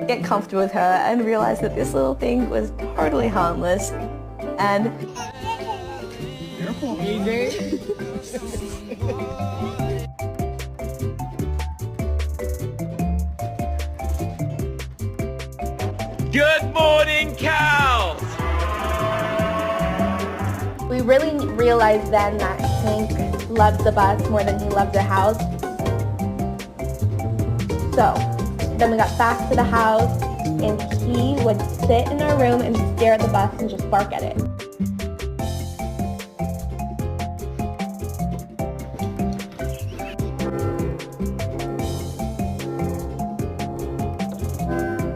Get comfortable with her and realize that this little thing was totally harmless and Careful, AJ. Good morning, cows! we really realized then that Hank loved the bus more than he loved the house. So then we got back to the house and he would sit in our room and stare at the bus and just bark at it.